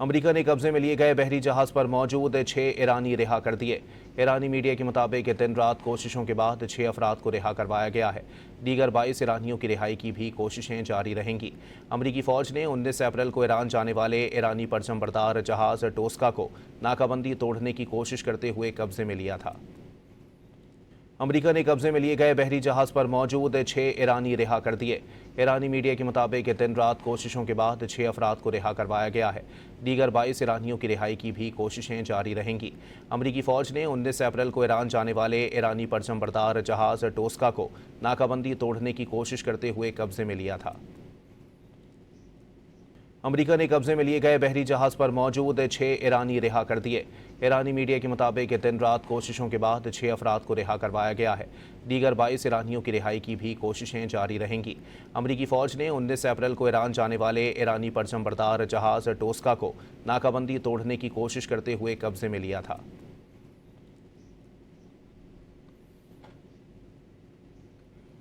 America ने कब्जे में लिए गए बहरी जहाज पर मौजूद 6 ईरानी रिहा कर दिए। ईरानी मीडिया के मुताबिक दिन रात कोशिशों के बाद 6 अफराद को रिहा करवाया गया है। दीगर 22 ईरानियों की रिहाई की भी कोशिशें जारी रहेंगी। अमेरिकी फौज ने 19 अप्रैल को ईरान जाने वाले ईरानी परचम बरदार जहाज टोस्का को नाकाबंदी तोड़ने की कोशिश करते हुए कब्जे में लिया था। अमेरिका ने कब्जे में लिए गए बहरी जहाज पर मौजूद 6 ईरानी रिहा कर दिए। ईरानी मीडिया के मुताबिक दिन रात कोशिशों के बाद 6 अफराद को रिहा करवाया गया है। दीगर 22 ईरानियों की रिहाई की भी कोशिशें जारी रहेंगी। अमेरिकी फौज ने 19 अप्रैल को ईरान जाने वाले ईरानी परचम बरदार जहाज टोस्का को नाकाबंदी तोड़ने की कोशिश करते हुए कब्जे में लिया था। अमेरिका ने कब्जे में लिए गए बहरी जहाज पर मौजूद 6 ईरानी रिहा कर दिए। ईरानी मीडिया के मुताबिक दिन रात कोशिशों के बाद 6 अफराद को रिहा करवाया गया है। दीगर 22 ईरानियों की रिहाई की भी कोशिशें जारी रहेंगी। अमेरिकी फौज ने 19 अप्रैल को ईरान जाने वाले ईरानी परचम बरदार जहाज टोस्का को नाकाबंदी तोड़ने की कोशिश करते हुए कब्जे में लिया था।